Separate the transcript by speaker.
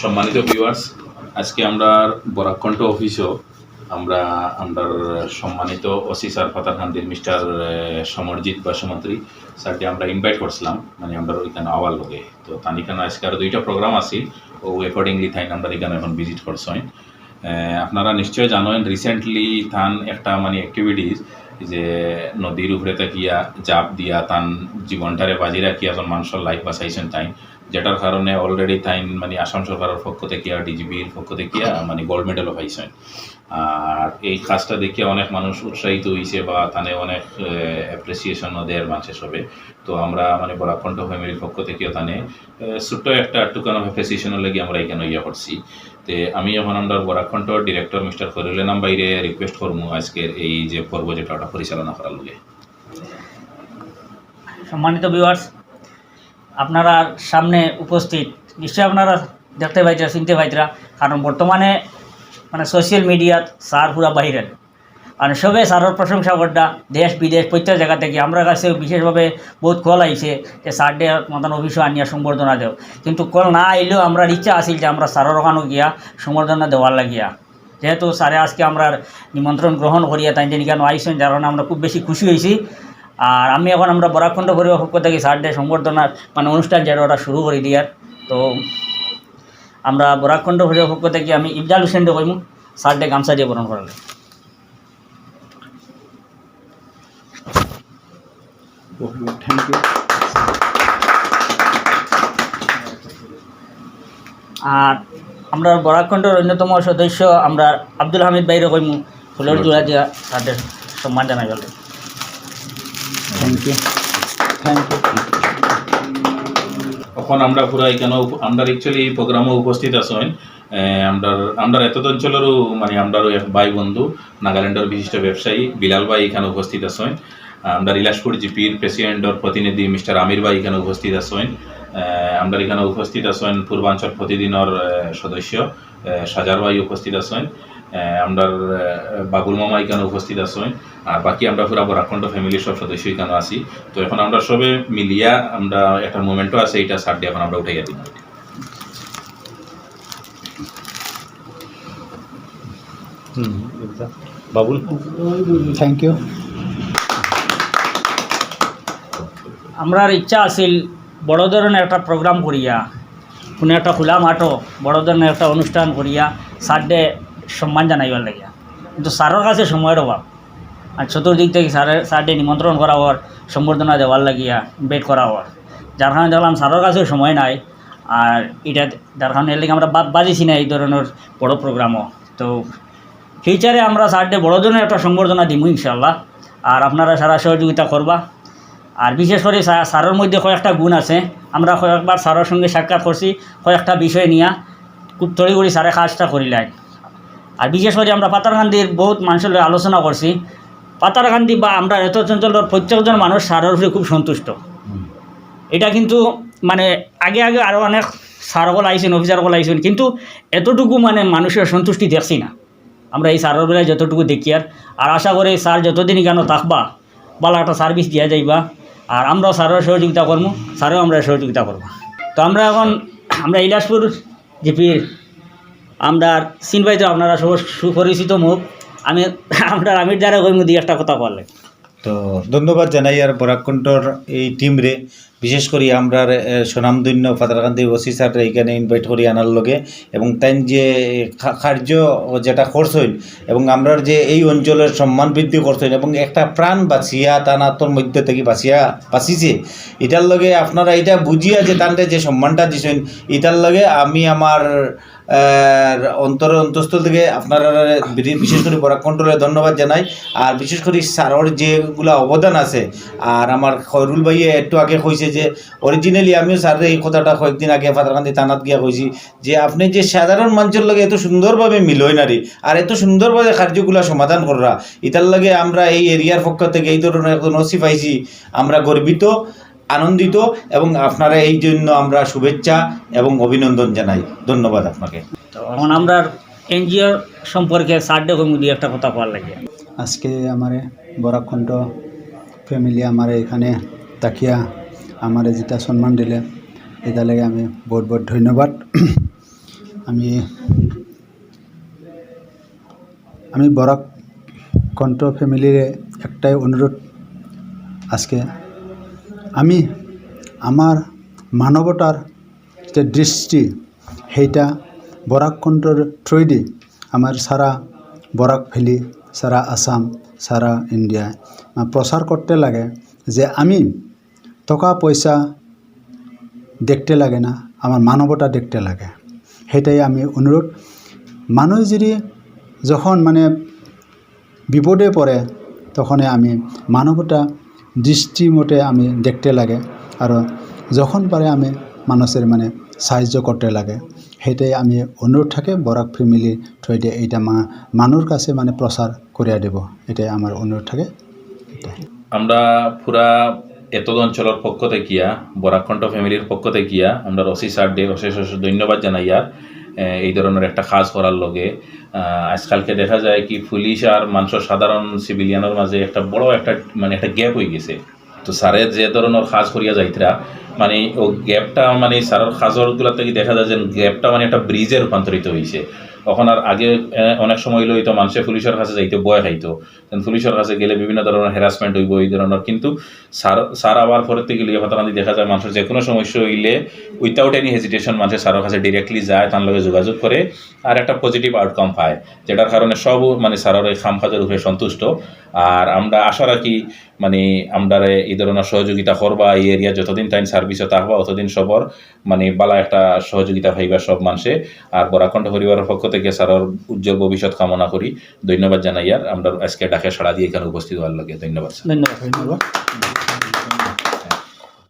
Speaker 1: সম্মানিত ভিউয়ার্স, আজকে আমরা বরাক কণ্ঠ অফিসও আমরা সম্মানিত ওসি স্যার ফাতারকান্দির মিস্টার সমরজিৎ বাসমন্ত্রী স্যারকে আমরা ইনভাইট করছিলাম, মানে আমরা ওইখানে আওয়ার লগে তো তার এখানে আজকে আরও 2টা প্রোগ্রাম আছে ও অ্যাকর্ডিংলি তাই আমরা এখানে এখন ভিজিট করছেন। আপনারা নিশ্চয় জানেন রিসেন্টলি তান একটা মানে অ্যাক্টিভিটিস যে নদীর উপরে তাকিয়া জাপ দিয়া তান জীবনটারে বাজি রাখিয়া এখন মানুষের লাইফ বাঁচাইছেন তাই, যেটার কারণে অলরেডি তাই মানে আসাম সরকারের পক্ষ থেকে ডিজিবির পক্ষ থেকে মানে গোল্ড মেডেলও পাইছেন। আর এই কাজটা দেখে অনেক মানুষ উৎসাহিত হয়েছে বা তানে অনেক অ্যাপ্রিসিয়েশনও দেয় মানুষের সবে। তো আমরা মানে বরাক কণ্ঠ ফ্যামিলির পক্ষ থেকেও তানে ছোট্ট একটা টুকান অফ অ্যাপ্রিসিয়েশনের লেগে আমরা এখানে করছি। তো আমি এখন আমরা বরাক কণ্ঠ ডিরেক্টর মিস্টার ফরিউল বাইরে রিকোয়েস্ট করবো আজকের এই যে পর্ব যেটা ওটা পরিচালনা করার লগে।
Speaker 2: সম্মানিত ভিউয়ার্স, আপনারা সামনে উপস্থিত নিশ্চয়ই আপনারা দেখতে পাইতরা শুনতে পাইতরা, কারণ বর্তমানে মানে সোশ্যাল মিডিয়াত স্যার পুরা বাহিরের আর সবে স্যারের প্রশংসা করটা দেশ বিদেশ প্রত্যেক জায়গা থেকে আমরা কাছে বিশেষভাবে বহুত কল আইছে যে স্যার ডে মতন অফিসও আনিয়া সম্বর্ধনা দেও, কিন্তু কল না আইলেও আমরা ইচ্ছা আছিল যে আমরা স্যারের ওখানে গিয়া সম্বর্ধনা দেওয়ার লাগিয়া, যেহেতু স্যারে আজকে আমরা নিমন্ত্রণ গ্রহণ করিয়া তাই যে কেন আইসেন, যার কারণে আমরা খুব বেশি খুশি হয়েছি। আর আমি এখন আমরা বরাক কণ্ঠ পরিবার পক্ষ থেকে স্যার ডে সম্বর্ধনার মানে অনুষ্ঠান যেটা ওটা শুরু করে দিয়ার। তো আমরা বরাক কণ্ঠ পরিবার পক্ষ থেকে আমি Ifzal Hossain day কইমু sir day গামছা দিয়ে বরণ করালে।
Speaker 3: Thank you.
Speaker 2: আর আমরা বরাক কণ্ঠের অন্যতম সদস্য আমরা আব্দুল হামিদ বাইরে কইমু ফুলের জোড়া দিয়া তাদের সম্মান জানাই গেল।
Speaker 3: Thank you, thank you.
Speaker 1: এখন আমরা পুরা এখানে আমরা অ্যাকচুয়ালি এই প্রোগ্রামে উপস্থিত আছেন আমরা এত অঞ্চলেরও মানে আমরারও এক ভাই বন্ধু নাগাল্যান্ডের বিশিষ্ট ব্যবসায়ী বিলাল ভাই এখানে উপস্থিত আছেন। আমরা বিলাসপুর জিপির প্রেসিডেন্টের প্রতিনিধি মিস্টার আমির ভাই এখানে উপস্থিত আছেন। আমরা এখানে উপস্থিত আছেন পূর্বাঞ্চল প্রতিদিনের সদস্য সাজার ভাই উপস্থিত আছেন। আমরা বাবুল মামা এখানে উপস্থিত আছেন। আর বাকি আমরা পুরা বরাক কণ্ঠ ফ্যামিলির সব সদস্য এখানে আছি। তো এখন আমরা সবে মিলিয়া আমরা একটা মোমেন্টও আছে, এটা সার দিয়ে এখন আমরা উঠে গেছি। Babul,
Speaker 3: thank you.
Speaker 2: আমরা ইচ্ছা আছিল বড় ধরনের একটা প্রোগ্রাম করিয়া কোনো একটা খোলা মাঠও বড় ধরনের একটা অনুষ্ঠান করিয়া স্যার ডে সম্মান জানাইবার লাগিয়া, কিন্তু স্যারের কাছে সময়ের অভাব আর চতুর্দিক থেকে স্যার ডে নিমন্ত্রণ করা হওয়ার সম্বর্ধনা দেওয়ার লাগিয়া ইনভাইট করা হওয়ার, যার কারণে দেখলাম স্যারের কাছেও সময় নাই। আর এটা যার কারণে এর লাগে আমরা বাজিছি না এই ধরনের বড় প্রোগ্রামও। তো ফিউচারে আমরা স্যার ডে বড় ধরনের একটা সম্বর্ধনা দিব ইনশাল্লাহ, আর আপনারা সারা সহযোগিতা করবা। আর বিশেষ করে স্যারের মধ্যে কয়েকটা গুণ আছে, আমরা কয়েকবার স্যারের সঙ্গে সাক্ষাৎ করছি কয়েকটা বিষয় নিয়ে, খুব তড়িঘড়ি স্যারে কাজটা করিলেন। আর বিশেষ করে আমরা পাতারকান্দির বহুত মানুষের আলোচনা করছি, পাতারকান্দি বা আমরা এত অঞ্চলের প্রত্যেকজন মানুষ স্যারের উপরে খুব সন্তুষ্ট। এটা কিন্তু মানে আগে আগে আরও অনেক স্যারগুলো আইসেন, অফিসারগুলো আইসেন, কিন্তু এতটুকু মানে মানুষের সন্তুষ্টি দেখছি না আমরা এই স্যারের বেলায় যতটুকু দেখি। আর আশা করি স্যার যতদিন কেন থাকবা ভালো একটা সার্ভিস দিয়া যাইবা, আর আমরাও স্যারের সহযোগিতা করবো, স্যারেও আমরা সহযোগিতা করবো। তো আমরা এখন আমরা বিলাসপুর জিপির আমরা চিনবাই তো আপনারা সব সুপরিচিত মুখ, আমি আমরা আমির দ্বারা কইমু দিয়ে একটা কথা বললে।
Speaker 4: তো ধন্যবাদ জানাই আর বরাক কণ্ঠর এই টিমরে, বিশেষ করে আমরা সুনামধন্য ফাতারকান্দি ওসি স্যার এইখানে ইনভাইট করি আনার লগে, এবং তাই যে কার্য যেটা করছেন এবং আমরা যে এই অঞ্চলের সম্মান বৃদ্ধি করছেন এবং একটা প্রাণ বাঁচিয়া তানাতর মধ্যে থেকে বাঁচিছে, এটার লগে আপনারা এটা বুঝিয়া যে তানতে যে সম্মানটা দিছেন, এটার লগে আমি আমার অন্তঃস্থল থেকে আপনারা বিশেষ করে বরাক কণ্ঠরে ধন্যবাদ জানাই। আর বিশেষ করে স্যারের যেগুলো অবদান আছে, আর আমার খয়রুল ভাইয়ে একটু আগে কইছে যে অরিজিনালি আমিও স্যারের এই কথাটা কয়েকদিন আগে ফাতারকান্দি থানাত গিয়া কইছি যে আপনি যে সাধারণ মানুষের লগে এত সুন্দরভাবে মিলই নারী আর এত সুন্দরভাবে কার্যগুলো সমাধান করা, এটার লগে আমরা এই এরিয়ার পক্ষ থেকে এই ধরনের একজন ওসি পাইছি, আমরা গর্বিত, আনন্দিত, এবং আপনারা এই জন্য আমরা শুভেচ্ছা এবং অভিনন্দন জানাই। ধন্যবাদ আপনাকে।
Speaker 2: তো এখন আমরা এনজিও সম্পর্কে স্যার ডে কইমু দিয়ে একটা কথা বলার লাগে।
Speaker 3: আজকে আমার বরাক কণ্ঠ ফ্যামিলি আমার এখানে তাকিয়া আমার যেটা সম্মান দিলে, এটা লাগে আমি বহুত বহুত ধন্যবাদ। আমি বরাক কণ্ঠ ফ্যামিলির একটাই অনুরোধ আজকে আমি আমার মানবতার যে দৃষ্টি সেইটা বরাক কণ্ঠর থ্রুদি আমার সারা বরাক ভ্যালি সারা আসাম সারা ইন্ডিয়ায় প্রচার করতে লাগে যে আমি টাকা পয়সা দেখতে লাগে না, আমার মানবতা দেখতে লাগে। সেটাই আমি অনুরোধ। মানুষ যদি যখন মানে বিপদে পড়ে তখন আমি মানবতা দৃষ্টি মতে আমি দেখতে লাগে আর যখন পারে আমি মানুষের মানে সাহায্য করতে লাগে। সেটাই আমি অনুরোধ থাকে বরাক ফ্যামিলির থ্রুদি এইটা মানুষের কাছে মানে প্রচার করিয়া দেব, এটাই আমার অনুরোধ থাকে।
Speaker 1: আমরা পুরা এত অঞ্চলের পক্ষ থেকে বরাক কণ্ঠ ফ্যামিলির পক্ষ থেকে আমরা ওসি স্যার ডে অশেষ অশেষ ধন্যবাদ জানাই আর এই ধরনের একটা কাজ করার লগে। আজকালকে দেখা যায় কি পুলিশ আর মানুষের সাধারণ সিভিলিয়ানের মাঝে একটা বড় একটা মানে একটা গ্যাপ হয়ে গেছে। তো স্যারের যে ধরনের কাজ করিয়া যাইতরা মানে ও গ্যাপটা মানে স্যারের কাজগুলা থেকে দেখা যায় যে গ্যাপটা মানে একটা ব্রিজে রূপান্তরিত হয়েছে। তখন আর আগে অনেক সময় লইতো মানুষে পুলিশের কাছে যাইতে ভয় খাইতো, পুলিশের কাছে গেলে বিভিন্ন ধরনের হ্যারাসমেন্ট হইব এই ধরনের। কিন্তু স্যার আবার পরের থেকে লিয়ে ফাতারান্দি দেখা যায় মানুষের যে কোনো সমস্যা হইলে উইথাউট এনি হেজিটেশন মানুষের স্যারের কাছে ডিরেক্টলি যায়, তার লগে যোগাযোগ করে আর একটা পজিটিভ আউটকাম পায়, যেটার কারণে সব মানে স্যারের এই কাম কাজের উপরে সন্তুষ্ট। আর আমরা আশা রাখি মানে আমরা এই ধরনের সহযোগিতা করবা এই এরিয়া যতদিন টাইম সার্ভিসে থাকবা অতদিন সবর মানে বালা একটা সহযোগিতা পাইবা সব মানুষে। আর বরাক কণ্ঠ পরিবারের পক্ষ থেকে স্যারের উজ্জ্বল ভবিষ্যৎ কামনা করি। ধন্যবাদ জানাই আর আমরা আজকে ডাকে সাড়া দিয়ে এখানে উপস্থিত হওয়ার লাগে। ধন্যবাদ।
Speaker 2: ধন্যবাদ।